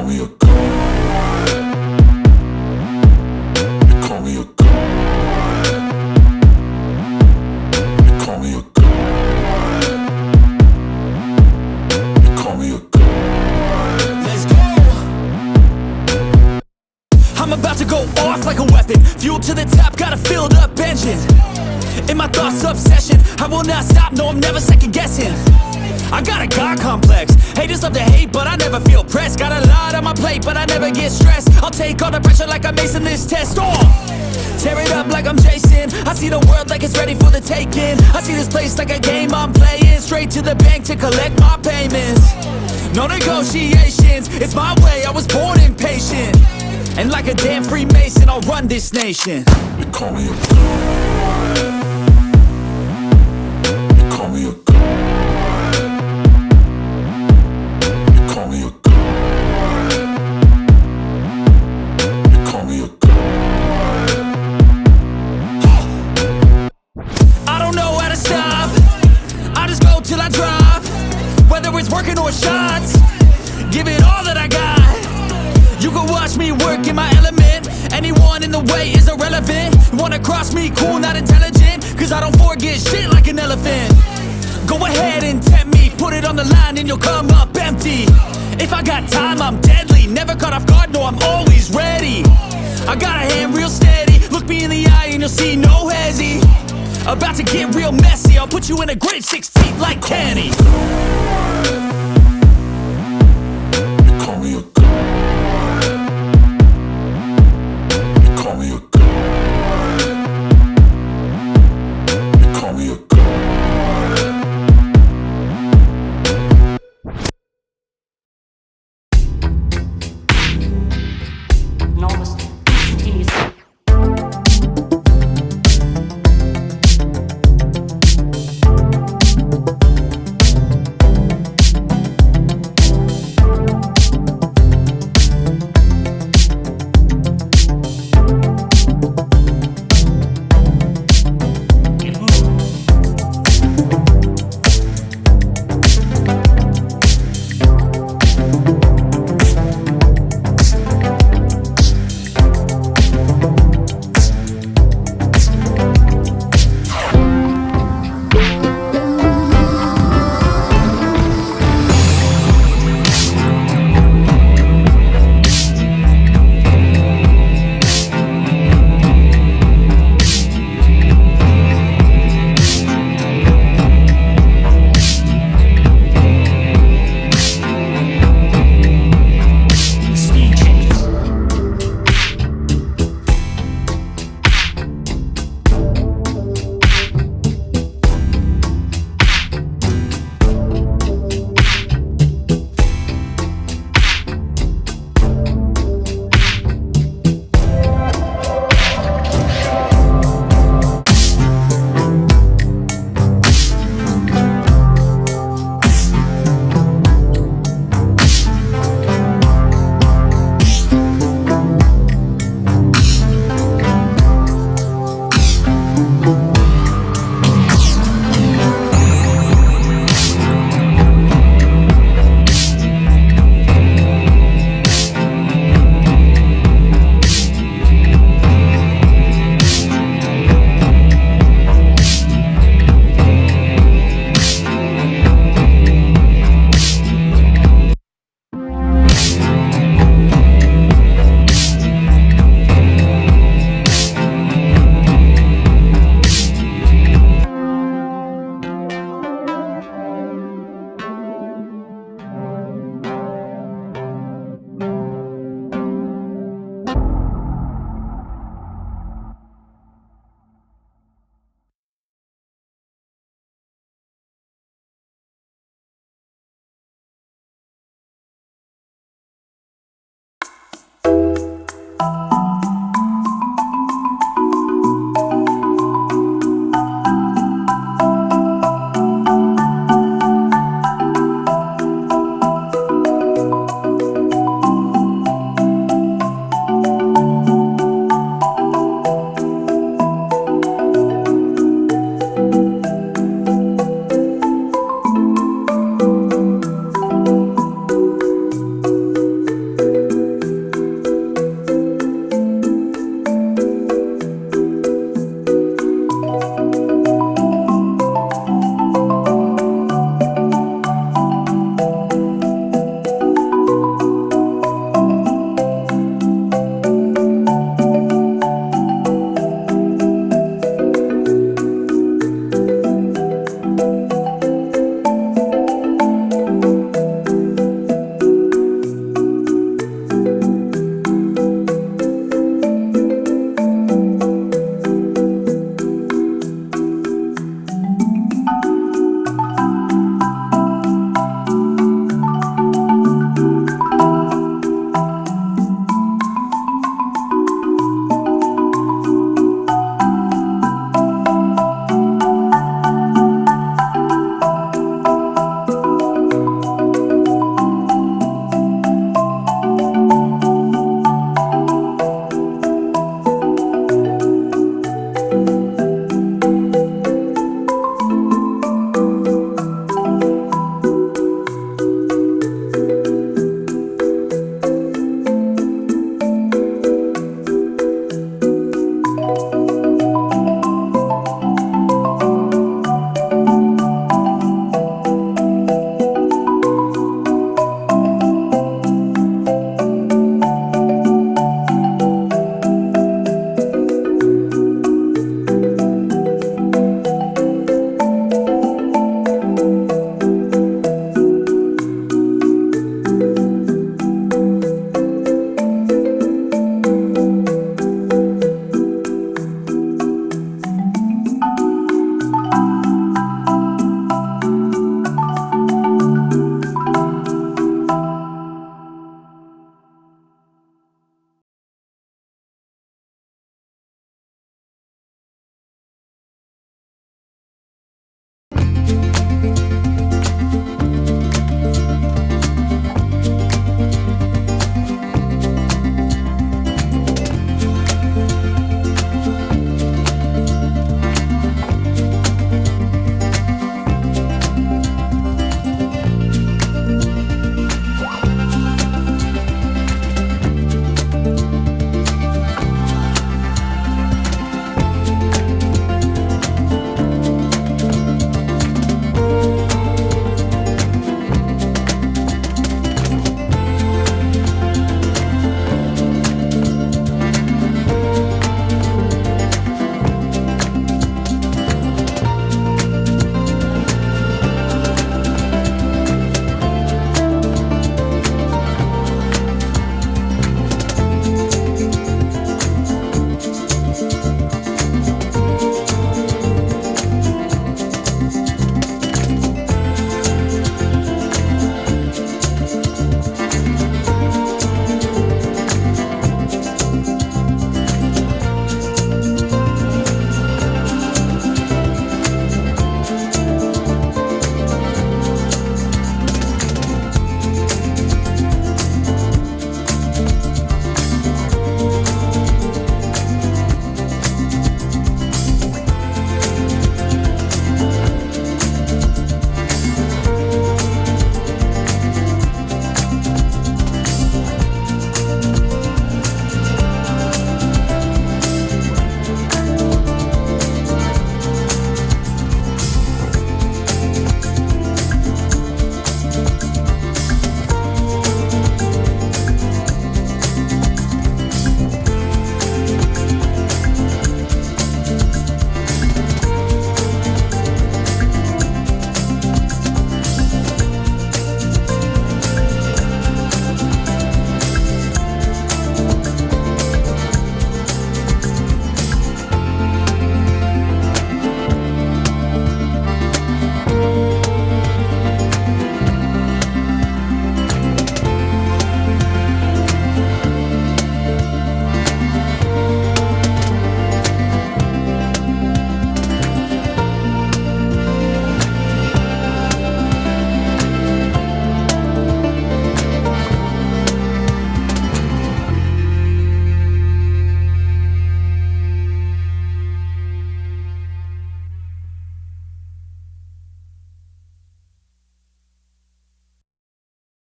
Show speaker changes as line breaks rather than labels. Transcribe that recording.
me a god. They call me a god. They call me a god. They call me a god.
Let's go. I'm about to go off like a weapon. Fuel to the top, got a filled up engine. In my thoughts, obsession, I will not stop, no, I'm never second guessing. I got a God complex. Haters love to hate, but I never feel pressed. Got a lot on my plate, but I never get stressed. I'll take all the pressure like I'm acing this test. Tear it up like I'm Jason. I see the world like it's ready for the taking. I see this place like a game I'm playing. Straight to the bank to collect my payments. No negotiations, it's my way, I was born impatient. And like a damn Freemason, I'll run this nation.
They call me a god. They call me a god. They call me a god. They call me a god.
I don't know how to stop, I just go till I drop. Whether it's working or shots, give it all that I got. You can watch me work in my element. Anyone in the way is irrelevant. You wanna cross me, cool, not intelligent. Cause I don't forget shit like an elephant. Go ahead and tempt me, put it on the line and you'll come up empty. If I got time, I'm deadly. Never caught off guard, no, I'm always ready. I got a hand real steady. Look me in the eye and you'll see no hezzy. About to get real messy, I'll put you in a grid 6 feet like Kenny.